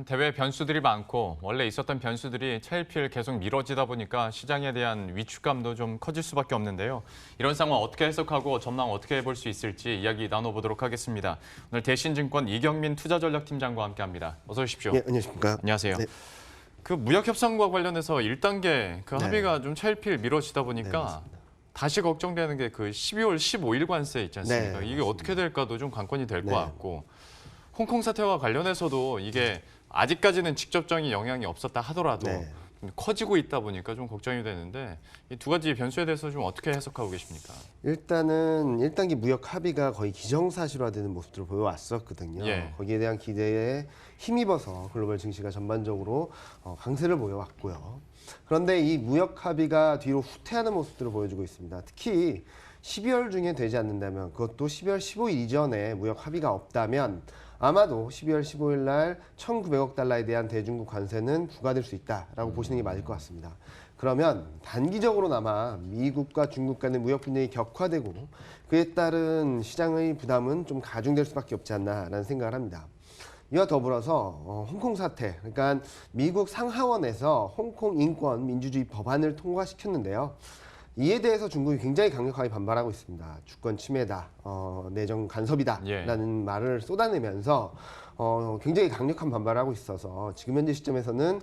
대외 변수들이 많고 원래 있었던 변수들이 차일피일 계속 미뤄지다 보니까 시장에 대한 위축감도 좀 커질 수밖에 없는데요. 이런 상황 어떻게 해석하고 전망 어떻게 해볼 수 있을지 이야기 나눠보도록 하겠습니다. 오늘 대신증권 이경민 투자전략팀장과 함께합니다. 어서 오십시오. 네, 안녕하십니까. 안녕하세요. 네. 그 무역 협상과 관련해서 1단계 그 네. 합의가 좀 차일피일 미뤄지다 네, 보니까 맞습니다. 다시 걱정되는 게 그 12월 15일 관세 있지 않습니까? 네, 이게 맞습니다. 어떻게 될까도 좀 관건이 될 것 네. 같고 홍콩 사태와 관련해서도 이게 아직까지는 직접적인 영향이 없었다 하더라도 네. 좀 커지고 있다 보니까 좀 걱정이 되는데 이 두 가지 변수에 대해서 좀 어떻게 해석하고 계십니까? 일단은 1단계 무역 합의가 거의 기정사실화되는 모습들을 보여왔었거든요. 예. 거기에 대한 기대에 힘입어서 글로벌 증시가 전반적으로 강세를 보여왔고요. 그런데 이 무역 합의가 뒤로 후퇴하는 모습들을 보여주고 있습니다. 특히 12월 중에 되지 않는다면, 그것도 12월 15일 이전에 무역 합의가 없다면 아마도 12월 15일 날 1,900억 달러에 대한 대중국 관세는 부과될 수 있다라고 보시는 게 맞을 것 같습니다. 그러면 단기적으로나마 미국과 중국 간의 무역 분쟁이 격화되고 그에 따른 시장의 부담은 좀 가중될 수밖에 없지 않나라는 생각을 합니다. 이와 더불어서 홍콩 사태, 그러니까 미국 상하원에서 홍콩 인권 민주주의 법안을 통과시켰는데요. 이에 대해서 중국이 굉장히 강력하게 반발하고 있습니다. 주권 침해다, 내정 간섭이다라는 말을 쏟아내면서 굉장히 강력한 반발을 하고 있어서 지금 현재 시점에서는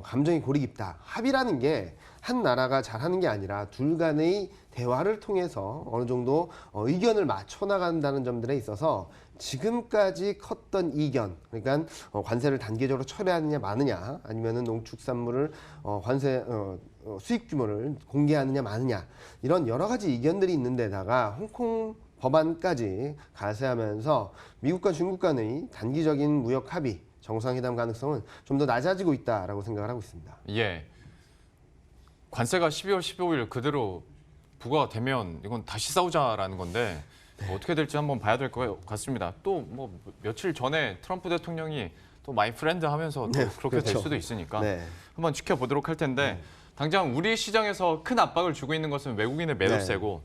감정이 골이 깊다. 합의라는 게 한 나라가 잘하는 게 아니라 둘 간의 대화를 통해서 어느 정도 의견을 맞춰 나간다는 점들에 있어서 지금까지 컸던 이견, 그러니까 관세를 단계적으로 철회하느냐 마느냐, 아니면은 농축산물을 관세 수입 규모를 공개하느냐 마느냐, 이런 여러 가지 이견들이 있는 데다가 홍콩 법안까지 가세하면서 미국과 중국 간의 단기적인 무역 합의, 정상회담 가능성은 좀 더 낮아지고 있다라고 생각을 하고 있습니다. 예. 관세가 12월 15일 그대로 부과되면 이건 다시 싸우자라는 건데 어떻게 될지 한번 봐야 될 것 같습니다. 또 뭐 며칠 전에 트럼프 대통령이 또 마이 프렌드 하면서 또 그렇게 그렇죠. 될 수도 있으니까 네. 한번 지켜보도록 할 텐데 당장 우리 시장에서 큰 압박을 주고 있는 것은 외국인의 매도세고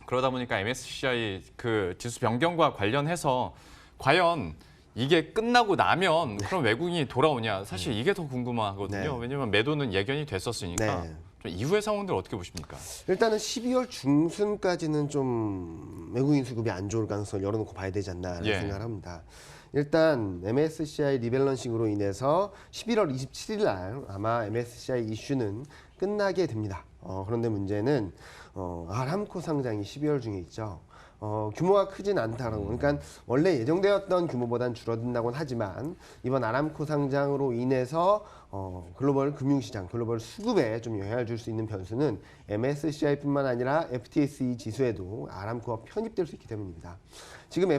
그러다 보니까 MSCI 그 지수 변경과 관련해서 과연 이게 끝나고 나면 그럼 외국인이 돌아오냐 사실 이게 더 궁금하거든요. 네. 왜냐하면 매도는 예견이 됐었으니까 네. 좀 이후의 상황들 어떻게 보십니까? 일단은 12월 중순까지는 좀 외국인 수급이 안 좋을 가능성을 열어놓고 봐야 되지 않나라는 예. 생각을 합니다. 일단 MSCI 리밸런싱으로 인해서 11월 27일 날 아마 MSCI 이슈는 끝나게 됩니다. 그런데 문제는 아람코 상장이 12월 중에 있죠. 규모가 크진 않다라고. 그러니까 원래 예정되었던 규모보다는 줄어든다고는 하지만 이번 아람코 상장으로 인해서 글로벌 금융시장, 글로벌 수급에 좀 영향을 줄 수 있는 변수는 MSCI뿐만 아니라 FTSE 지수에도 아람코가 편입될 수 있기 때문입니다. 지금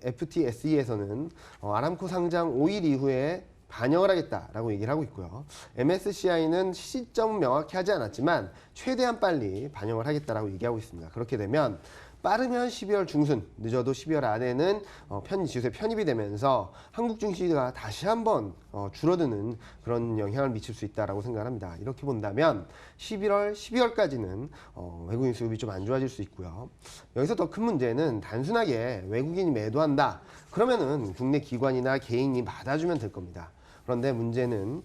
FTSE에서는 아람코 상장 5일 이후에 반영을 하겠다라고 얘기를 하고 있고요. MSCI는 시점은 명확히 하지 않았지만 최대한 빨리 반영을 하겠다라고 얘기하고 있습니다. 그렇게 되면 빠르면 12월 중순, 늦어도 12월 안에는 지수에 편입이 되면서 한국 증시가 다시 한번 줄어드는 그런 영향을 미칠 수 있다라고 생각합니다. 이렇게 본다면 12월까지는 외국인 수급이 좀 안 좋아질 수 있고요. 여기서 더 큰 문제는 단순하게 외국인이 매도한다. 그러면은 국내 기관이나 개인이 받아주면 될 겁니다. 그런데 문제는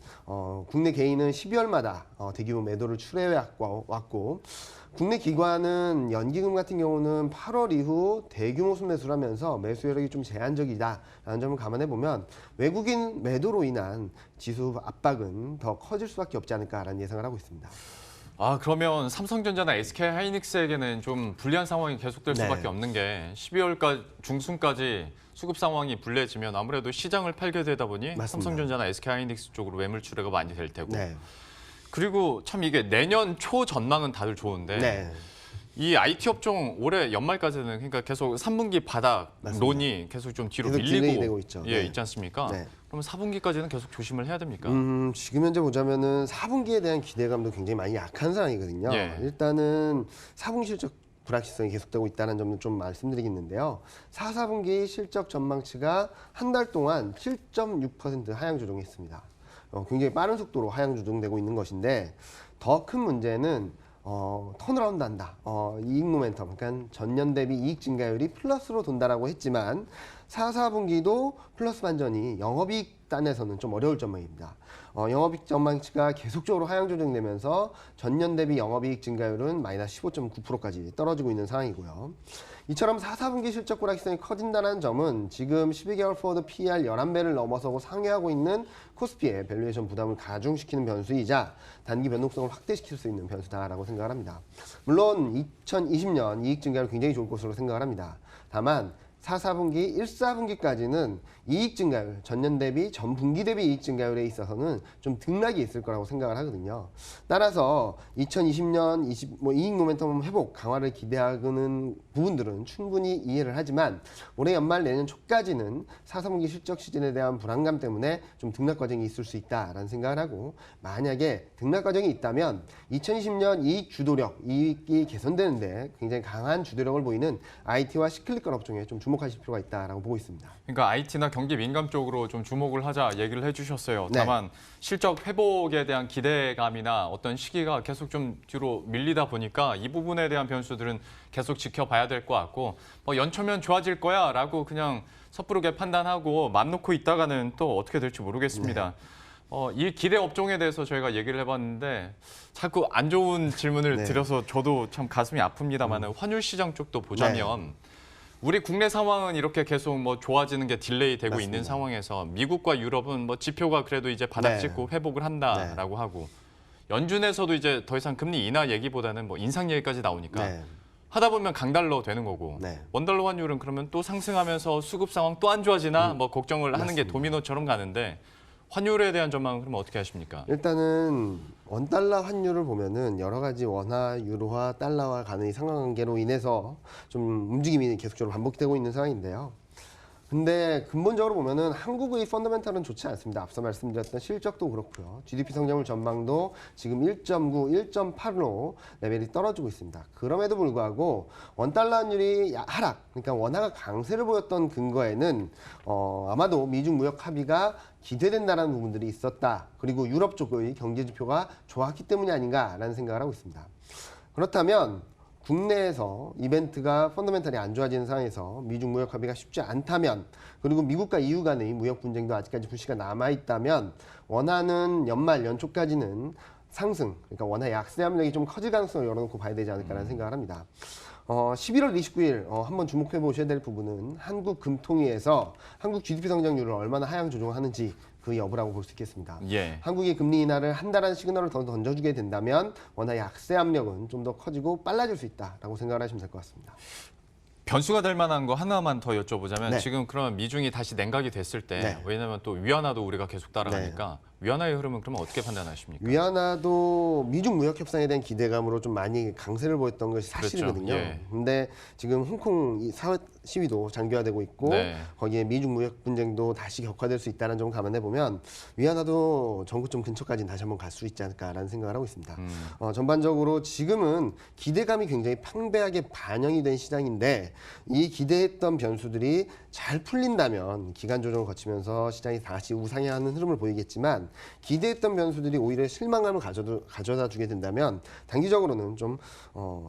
국내 개인은 12월마다 대규모 매도를 출회해 왔고 국내 기관은 연기금 같은 경우는 8월 이후 대규모 순매수를 하면서 매수 여력이 좀 제한적이다라는 점을 감안해 보면 외국인 매도로 인한 지수 압박은 더 커질 수밖에 없지 않을까라는 예상을 하고 있습니다. 아 그러면 삼성전자나 SK하이닉스에게는 좀 불리한 상황이 계속될 네. 수밖에 없는 게 12월 중순까지 수급 상황이 불리해지면 아무래도 시장을 팔게 되다 보니 맞습니다. 삼성전자나 SK하이닉스 쪽으로 매물 출회가 많이 될 테고 네. 그리고 참 이게 내년 초 전망은 다들 좋은데 네. 이 IT 업종 올해 연말까지는 그러니까 계속 3분기 바닥론이 계속 좀 뒤로 계속 밀리고 딜레이되고 있죠. 예, 네. 있지 않습니까? 네. 그러면 4분기까지는 계속 조심을 해야 됩니까? 지금 현재 보자면은 4분기에 대한 기대감도 굉장히 많이 약한 상황이거든요. 예. 일단은 4분기 실적 불확실성이 계속되고 있다는 점을 좀 말씀드리겠는데요. 4분기 실적 전망치가 한 달 동안 7.6% 하향 조정했습니다. 굉장히 빠른 속도로 하향 조정되고 있는 것인데 더 큰 문제는 턴어라운드 한다. 이익 모멘텀, 그러니까 전년 대비 이익 증가율이 플러스로 돈다라고 했지만 4, 4분기도 플러스 반전이 영업이익 단에서는 좀 어려울 전망입니다. 영업이익 전망치가 계속적으로 하향 조정되면서 전년 대비 영업이익 증가율은 마이너스 15.9%까지 떨어지고 있는 상황이고요. 이처럼 4, 4분기 실적 불확실성이 커진다는 점은 지금 12개월 포워드 PER 11배를 넘어서고 상회하고 있는 코스피의 밸류에이션 부담을 가중시키는 변수이자 단기 변동성을 확대시킬 수 있는 변수다라고 생각을 합니다. 물론 2020년 이익 증가율 굉장히 좋을 것으로 생각을 합니다. 다만 4, 4분기, 1, 4분기까지는 이익 증가율, 전년 대비, 전 분기 대비 이익 증가율에 있어서는 좀 등락이 있을 거라고 생각을 하거든요. 따라서 2020년 이익 모멘텀 회복, 강화를 기대하는 부분들은 충분히 이해를 하지만 올해 연말 내년 초까지는 4, 4분기 실적 시즌에 대한 불안감 때문에 좀 등락 과정이 있을 수 있다라는 생각을 하고 만약에 등락 과정이 있다면 2020년 이익 주도력, 이익이 개선되는데 굉장히 강한 주도력을 보이는 IT와 시클리컬 업종에 좀 주목하실 필요가 있다라고 보고 있습니다. 그러니까 IT나 경기 민감 쪽으로 좀 주목을 하자 얘기를 해주셨어요. 네. 다만 실적 회복에 대한 기대감이나 어떤 시기가 계속 좀 뒤로 밀리다 보니까 이 부분에 대한 변수들은 계속 지켜봐야 될 것 같고 뭐 연초면 좋아질 거야라고 그냥 섣부르게 판단하고 맘 놓고 있다가는 또 어떻게 될지 모르겠습니다. 이 기대 업종에 대해서 저희가 얘기를 해봤는데 자꾸 안 좋은 질문을 네. 드려서 저도 참 가슴이 아픕니다만 환율 시장 쪽도 보자면 우리 국내 상황은 이렇게 계속 뭐 좋아지는 게 딜레이 되고 맞습니다. 있는 상황에서 미국과 유럽은 뭐 지표가 그래도 이제 바닥 네. 찍고 회복을 한다라고 하고 연준에서도 이제 더 이상 금리 인하 얘기보다는 뭐 인상 얘기까지 나오니까 네. 하다 보면 강달러 되는 거고 네. 원달러 환율은 그러면 또 상승하면서 수급 상황 또 안 좋아지나 뭐 걱정을 하는 게 맞습니다. 도미노처럼 가는데 환율에 대한 전망은 그럼 어떻게 하십니까? 일단은 원달러 환율을 보면은 여러 가지 원화, 유로화, 달러와 간의 상관관계로 인해서 좀 움직임이 계속적으로 반복되고 있는 상황인데요. 근데 근본적으로 보면은 한국의 펀더멘털은 좋지 않습니다. 앞서 말씀드렸던 실적도 그렇고요. GDP 성장률 전망도 지금 1.9, 1.8로 레벨이 떨어지고 있습니다. 그럼에도 불구하고 원달러 환율이 하락, 그러니까 원화가 강세를 보였던 근거에는 아마도 미중 무역 합의가 기대된다는 부분들이 있었다. 그리고 유럽 쪽의 경제 지표가 좋았기 때문이 아닌가라는 생각을 하고 있습니다. 그렇다면 국내에서 이벤트가 펀더멘탈이 안 좋아지는 상황에서 미중 무역 합의가 쉽지 않다면 그리고 미국과 EU 간의 무역 분쟁도 아직까지 불씨가 남아있다면 원화는 연말 연초까지는 상승, 그러니까 원화 약세 압력이 좀 커질 가능성을 열어놓고 봐야 되지 않을까라는 생각을 합니다. 11월 29일 한번 주목해 보셔야 될 부분은 한국금통위에서 한국 GDP 성장률을 얼마나 하향 조정하는지 그 여부라고 볼 수 있겠습니다. 예. 한국이 금리 인하를 한다라는 시그널을 더 던져주게 된다면 원화 약세 압력은 좀 더 커지고 빨라질 수 있다라고 생각을 하시면 될 것 같습니다. 변수가 될 만한 거 하나만 더 여쭤보자면 네. 지금 그러면 미중이 다시 냉각이 됐을 때 네. 왜냐하면 또 위안화도 우리가 계속 따라가니까 위안화의 흐름은 그러면 어떻게 판단하십니까? 위안화도 미중 무역 협상에 대한 기대감으로 좀 많이 강세를 보였던 것이 사실이거든요. 그렇죠. 예. 근데 지금 홍콩 시위도 장기화되고 있고 네. 거기에 미중 무역 분쟁도 다시 격화될 수 있다는 점을 감안해 보면 위안화도 전고점 근처까지는 다시 한번 갈 수 있지 않을까라는 생각을 하고 있습니다. 전반적으로 지금은 기대감이 굉장히 팽배하게 반영이 된 시장인데 이 기대했던 변수들이 잘 풀린다면 기간 조정을 거치면서 시장이 다시 우상향하는 흐름을 보이겠지만 기대했던 변수들이 오히려 실망감을 가져다 주게 된다면 단기적으로는 좀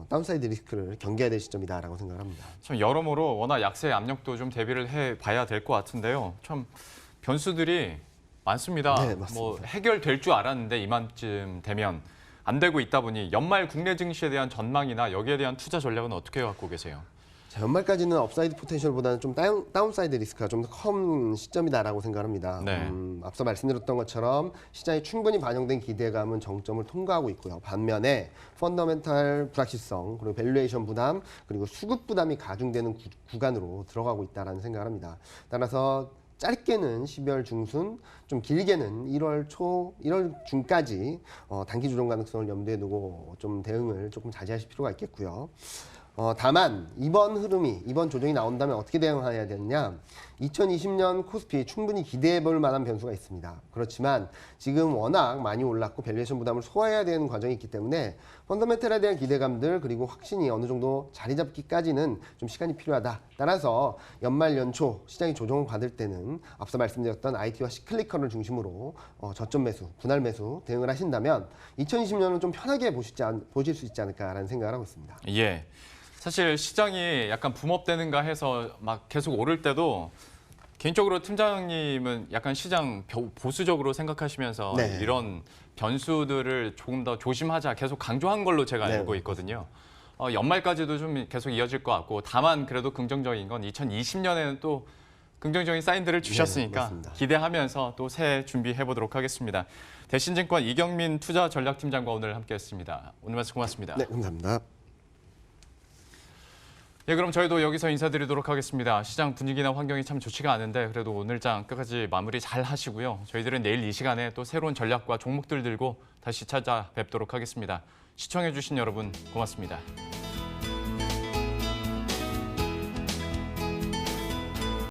다운사이드 리스크를 경계해야 될 시점이다라고 생각을 합니다. 참 여러모로 워낙 약세 압력도 좀 대비를 해봐야 될 것 같은데요. 참 변수들이 많습니다. 네, 맞습니다. 뭐 해결될 줄 알았는데 이맘쯤 되면 안 되고 있다 보니 연말 국내 증시에 대한 전망이나 여기에 대한 투자 전략은 어떻게 갖고 계세요? 자, 연말까지는 업사이드 포텐셜보다는 좀 다운사이드 리스크가 좀 더 큰 시점이다라고 생각합니다. 네. 앞서 말씀드렸던 것처럼 시장에 충분히 반영된 기대감은 정점을 통과하고 있고요. 반면에 펀더멘탈 불확실성, 그리고 밸류에이션 부담, 그리고 수급 부담이 가중되는 구간으로 들어가고 있다는 생각을 합니다. 따라서 짧게는 12월 중순, 좀 길게는 1월 초, 1월 중까지 단기 조정 가능성을 염두에 두고 좀 대응을 조금 자제하실 필요가 있겠고요. 다만 이번 조정이 나온다면 어떻게 대응해야 되느냐? 2020년 코스피 충분히 기대해 볼 만한 변수가 있습니다. 그렇지만 지금 워낙 많이 올랐고 밸류에이션 부담을 소화해야 되는 과정이 있기 때문에 펀더멘털에 대한 기대감들 그리고 확신이 어느 정도 자리 잡기까지는 좀 시간이 필요하다. 따라서 연말 연초 시장이 조정을 받을 때는 앞서 말씀드렸던 IT와 시클리컬을 중심으로 저점 매수, 분할 매수 대응을 하신다면 2020년은 좀 편하게 보실 수 있지 않을까라는 생각을 하고 있습니다. 예. 사실 시장이 약간 붐업되는가 해서 막 계속 오를 때도 개인적으로 팀장님은 약간 시장 보수적으로 생각하시면서 네. 이런 변수들을 조금 더 조심하자 계속 강조한 걸로 제가 네, 알고 있거든요. 연말까지도 좀 계속 이어질 것 같고 다만 그래도 긍정적인 건 2020년에는 또 긍정적인 사인들을 주셨으니까 맞습니다. 기대하면서 또 새해 준비해 보도록 하겠습니다. 대신증권 이경민 투자전략팀장과 오늘 함께했습니다. 오늘 말씀 고맙습니다. 네, 감사합니다. 예, 그럼 저희도 여기서 인사드리도록 하겠습니다. 시장 분위기나 환경이 참 좋지가 않은데 그래도 오늘 장 끝까지 마무리 잘 하시고요. 저희들은 내일 이 시간에 또 새로운 전략과 종목들 들고 다시 찾아뵙도록 하겠습니다. 시청해주신 여러분 고맙습니다.